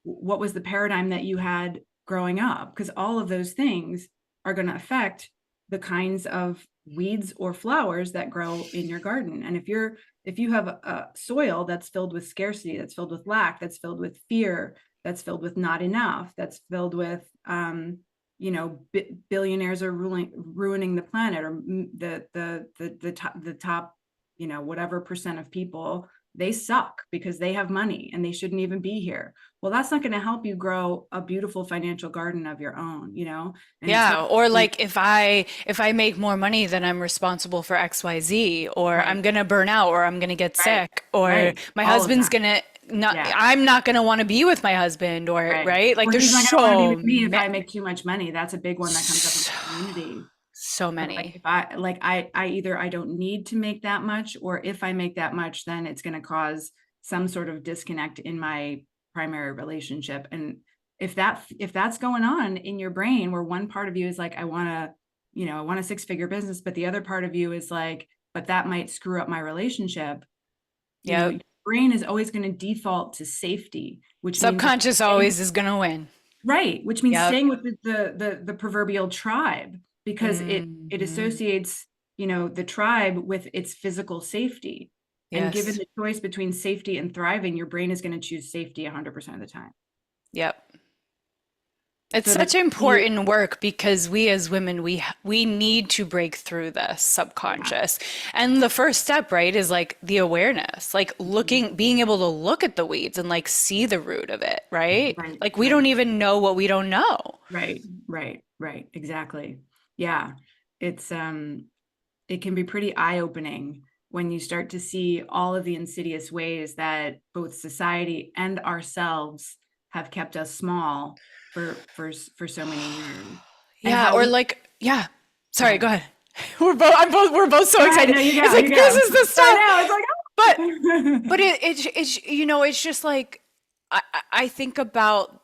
what was the paradigm that you had growing up? Because all of those things are going to affect the kinds of weeds or flowers that grow in your garden. And if you have a soil that's filled with scarcity, that's filled with lack, that's filled with fear, that's filled with not enough, that's filled with billionaires are ruining the planet, or the top whatever percent of people, they suck because they have money and they shouldn't even be here. Well, that's not going to help you grow a beautiful financial garden of your own. And so Yeah, or like if I make more money, then I'm responsible for XYZ, or I'm right, gonna burn out, or I'm gonna get right, sick, or right, my all of husband's that. gonna Yeah. I'm not going to want to be with my husband, or Right. right. Like Or there's he's not gonna want to be so with me if I many, make too much money. That's a big one that comes up in so, the community. so Of like, many. if I like I either I don't need to make that much, or if I make that much, then it's going to cause some sort of disconnect in my primary relationship. And if that's going on in your brain, where one part of you is like, I want to, I want a six-figure business, but the other part of you is like, but that might screw up my relationship. Your Yep. brain is always going to default to safety, which means Subconscious always is going to win. right, which means Yep. staying with the proverbial tribe, because it Mhm. associates, the tribe with its physical safety. And given Yes. the choice between safety and thriving, your brain is going to choose safety 100% of the time. Yep. It's So such important work, because we as women, we need to break through this yeah. subconscious. And the first step, right, is like the awareness, like being able to look at the weeds and like see the root of it, right? Right, Like we don't right, even know what we don't know. right, exactly. Yeah. It's it can be pretty eye-opening when you start to see all of the insidious ways that both society and ourselves have kept us small for so many years, and Yeah, how or we like, yeah. go Sorry, go ahead. ahead. We're both so Go ahead. excited. No, you It's go. like You this go. is the I stuff. know. It's like, But oh. it's just like I think about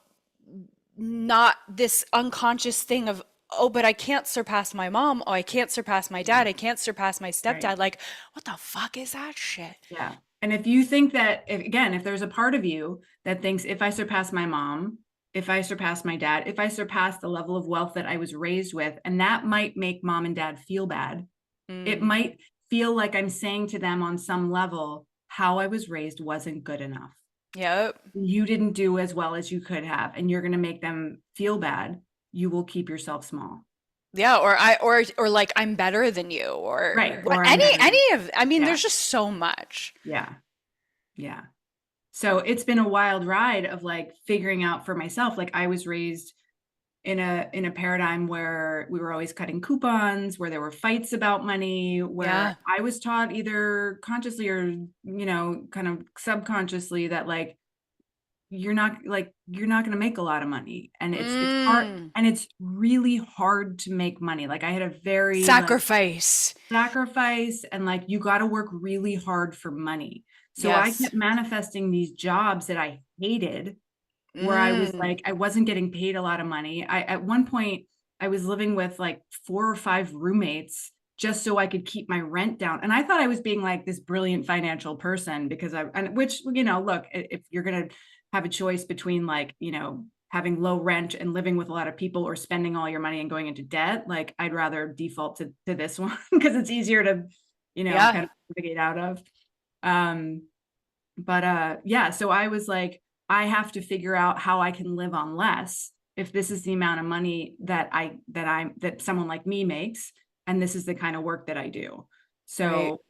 not this unconscious thing of, oh, but I can't surpass my mom. Oh, I can't surpass my dad. I can't surpass my Right. stepdad. Like, what the fuck is that shit? Yeah. And if you think that, if there's a part of you that thinks, if I surpass my mom, if I surpass my dad, if I surpass the level of wealth that I was raised with, and that might make mom and dad feel bad, it Mm, might feel like I'm saying to them on some level, how I was raised wasn't good enough. yep. You didn't do as well as you could have, and you're going to make them feel bad. You will keep yourself small. Yeah, or like I'm better than you, or Right. what, Or I'm better. I mean, Yeah. there's just so much. Yeah. Yeah. So it's been a wild ride of like figuring out for myself. Like, I was raised in a paradigm where we were always cutting coupons, where there were fights about money, where Yeah. I was taught either consciously or, kind of subconsciously, that like, you're not going to make a lot of money, and it's hard, Mm. and it's really hard to make money. Like, I had a very like Sacrifice. sacrifice, and like, you got to work really hard for money. So I Yes. kept manifesting these jobs that I hated, where I was Mm. like, I wasn't getting paid a lot of money. At one point, I was living with like 4 or 5 roommates just so I could keep my rent down. And I thought I was being like this brilliant financial person, because which, look, if you're going to have a choice between like, having low rent and living with a lot of people, or spending all your money and going into debt, like, I'd rather default to this one because it's easier to, kind Yeah. of navigate out of. Um, but yeah, so I was like, I have to figure out how I can live on less if this is the amount of money that someone like me makes, and this is the kind of work that I do. Right. So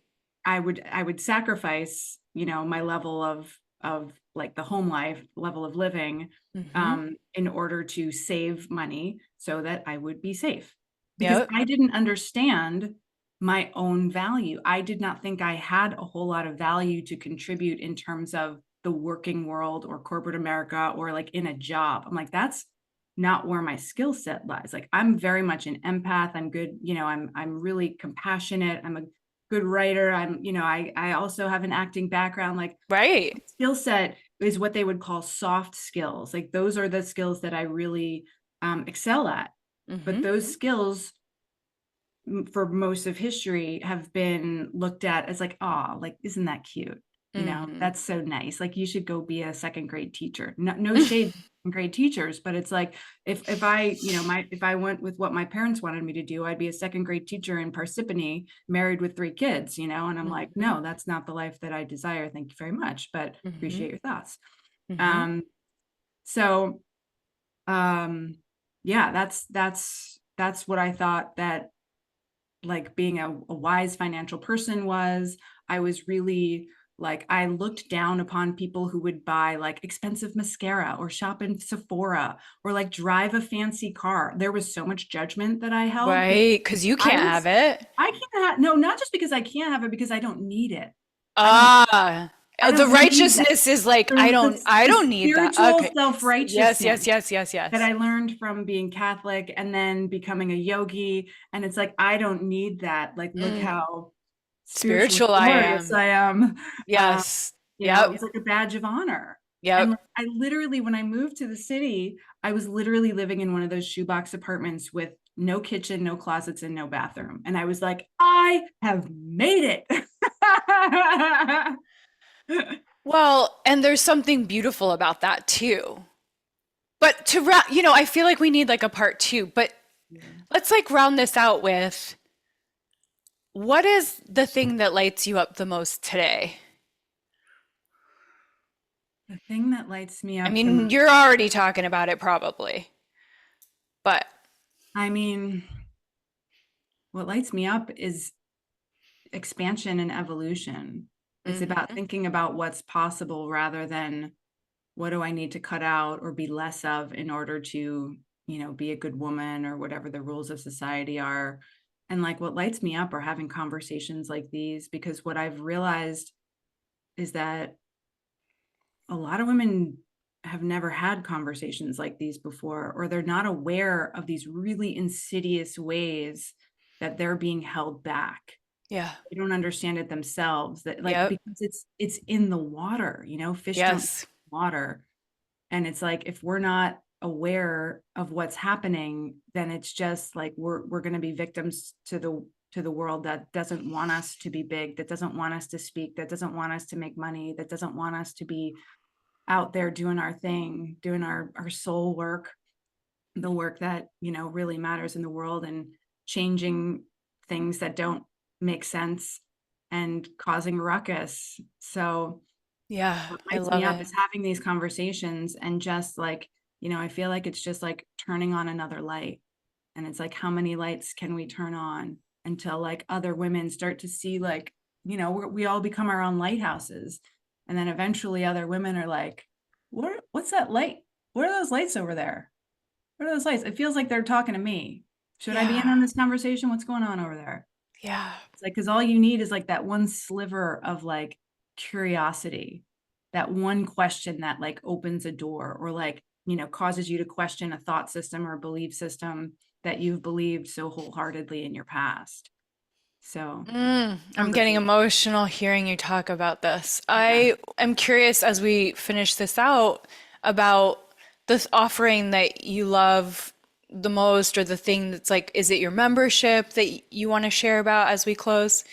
I would sacrifice, my level of like the home life level of living, Mm-hmm. in order to save money so that I would be safe, because Yep. I didn't understand my own value. I did not think I had a whole lot of value to contribute in terms of the working world or corporate America, or like in a job. I'm like, that's not where my skill set lies. Like, I'm very much an empath. I'm good, I'm really compassionate. I'm a good writer. I also have an acting background. Like, Right. skill set is what they would call soft skills. Like, those are the skills that I really excel at. But Mm-hmm. those skills, for most of history, have been looked at as like, oh, like, isn't that cute? Mm-hmm. That's so nice. Like, you should go be a second grade teacher. No shade to second grade teachers, but it's like, if I, if I went with what my parents wanted me to do, I'd be a second grade teacher in Parsippany, married with 3 kids, and I'm like, Mm-hmm. no, that's not the life that I desire. Thank you very much, but Mm-hmm. appreciate your thoughts. Mm-hmm. Um, so um, yeah, that's what I thought that, like, being a wise financial person was. I was really like, I looked down upon people who would buy like expensive mascara, or shop in Sephora, or like drive a fancy car. There was so much judgment that I held, because Right. Because you I can't have was it. I can't have, no, not just because I can't have it, because I don't need it. I don't Ah. I The don't need that. righteousness is like, There's I this don't need that. spiritual Okay. Yes, self-righteousness yes, yes, yes, that yes. I learned from being Catholic and then becoming a yogi. And it's like, I don't need that. Like, look Mm, how spiritually spiritual I glorious am. I am. Um, Yes. it's Yep. like a badge of honor. And Yep. like, I literally, when I moved to the city, I was literally living in one of those shoebox apartments with no kitchen, no closets, and no bathroom. And I was like, I have made it. Well, and there's something beautiful about that too. But I feel like we need like a part two, but Yeah. let's like round this out with what is the thing that lights you up the most today? The thing that lights me I up the mean, most, you're already talking about it probably, but I mean, what lights me up is expansion and evolution. It's about mhm. thinking about what's possible rather than what do I need to cut out or be less of in order to, be a good woman or whatever the rules of society are. And like what lights me up are having conversations like these, because what I've realized is that a lot of women have never had conversations like these before, or they're not aware of these really insidious ways that they're being held back. Yeah. They don't understand it themselves, that like, Yep. because it's in the water, fish don't Yes. water. And it's like, if we're not aware of what's happening, then it's just like we're going to be victims to the world that doesn't want us to be big, that doesn't want us to speak, that doesn't want us to make money, that doesn't want us to be out there doing our thing, doing our soul work, the work that, really matters in the world, and changing things that don't make sense and causing ruckus. So Yeah, what I lights love me up it. is having these conversations and just like, I feel like it's just like turning on another light. And it's like, how many lights can we turn on until like other women start to see, like, we all become our own lighthouses. And then eventually other women are like, what's that light? What are those lights over there? What are those lights? It feels like they're talking to me. Should I be in Yeah. on this conversation? What's going on over there? Yeah. It's like, because all you need is like that one sliver of like curiosity, that one question that like opens a door, or like, causes you to question a thought system or a belief system that you've believed so wholeheartedly in your past. So I'm getting conversation. emotional hearing you talk about this. Yeah. I am curious as we finish this out about this offering that you love the most, or the thing that's like, is it your membership that you want to share about as we close?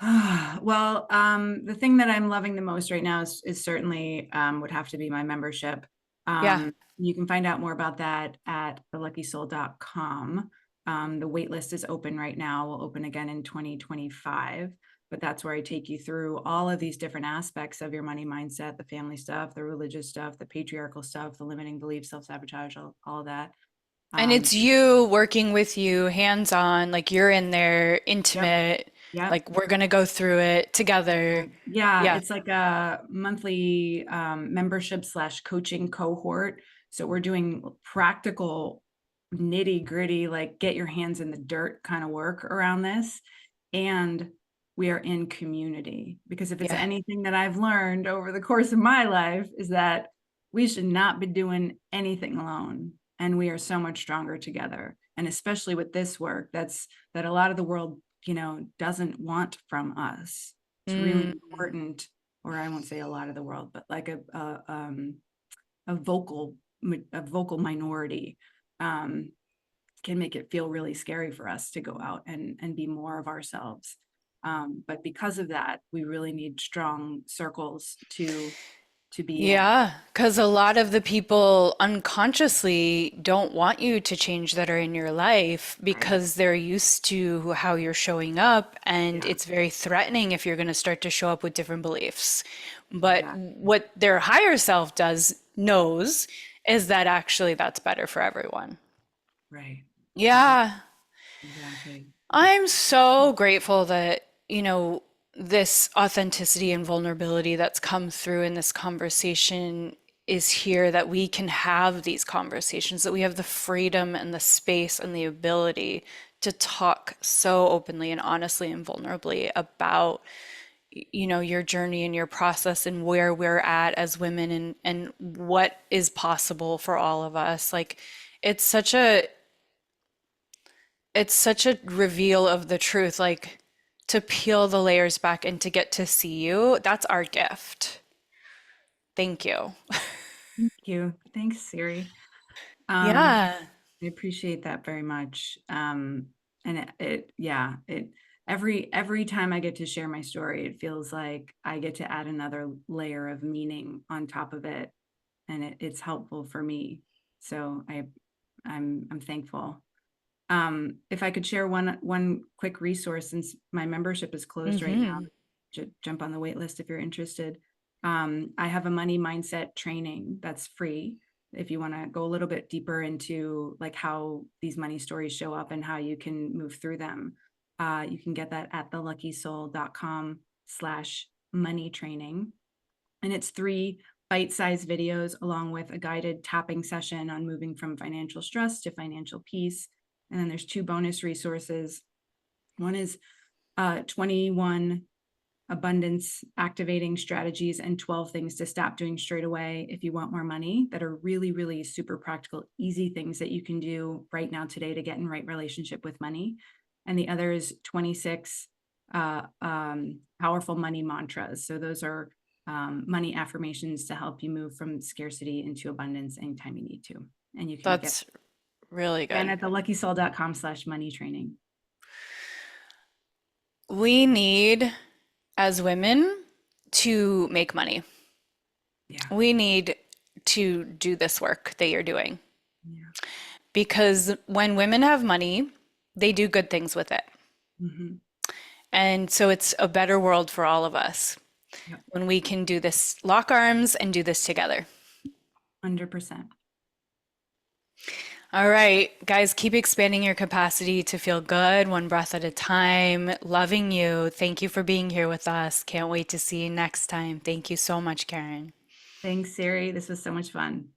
Well, the thing that I'm loving the most right now is certainly would have to be my membership. Yeah. You can find out more about that at theluckysoul.com. The wait list is open right now. Will open again in 2025. But that's where I take you through all of these different aspects of your money mindset, the family stuff, the religious stuff, the patriarchal stuff, the limiting beliefs, self-sabotage, all of that. And Um, it's you working with you hands-on, like you're in there, yep, intimate, yep. like we're gonna go through it together. Yeah, Yeah. it's like a monthly membership / coaching cohort. So we're doing practical, nitty gritty, like get your hands in the dirt kind of work around this. And we are in community, because if it's Yeah. anything that I've learned over the course of my life, is that we should not be doing anything alone. And we are so much stronger together. And especially with this work, that a lot of the world, doesn't want from us. It's really Mm, important, or I won't say a lot of the world, but like a vocal minority can make it feel really scary for us to go out and be more of ourselves. But because of that, we really need strong circles to be in. yeah, because a lot of the people unconsciously don't want you to change that are in your life Right. because they're used to how you're showing up, and Yeah, it's very threatening if you're going to start to show up with different beliefs. But exactly. what their higher self knows is that actually that's better for everyone. Right. Yeah. Exactly. I'm so grateful that, this authenticity and vulnerability that's come through in this conversation is here, that we can have these conversations, that we have the freedom and the space and the ability to talk so openly and honestly and vulnerably about, your journey and your process and where we're at as women and what is possible for all of us. Like it's such a it's such a reveal of the truth, like to peel the layers back and to get to see you. That's our gift. Thank you. Thank you. Thanks, Siri. Um, Yeah. I appreciate that very much. And yeah, every time I get to share my story, it feels like I get to add another layer of meaning on top of it, and it's helpful for me. So I'm thankful. If I could share one quick resource, since my membership is closed right now, Hmm. jump on the wait list if you're interested. I have a money mindset training that's free. If you want to go a little bit deeper into like how these money stories show up and how you can move through them, you can get that at theluckysoul.com/money training. And it's 3 bite-sized videos along with a guided tapping session on moving from financial stress to financial peace. And then there's 2 bonus resources. One is 21 abundance activating strategies and 12 things to stop doing straight away if you want more money, that are really, really super practical, easy things that you can do right now today to get in right relationship with money. And the other is 26 powerful money mantras. So those are money affirmations to help you move from scarcity into abundance anytime you need to. And you can get That's really again good. at theluckysoul.com/money training. We need, as women, to make money. Yeah. We need to do this work that you're doing Yeah. because when women have money, they do good things with it. Mm-hmm. And so it's a better world for all of us Yep. when we can do this, lock arms and do this together. 100%. All right, guys, keep expanding your capacity to feel good, one breath at a time. Loving you. Thank you for being here with us. Can't wait to see you next time. Thank you so much, Karen. Thanks, Siri. This was so much fun.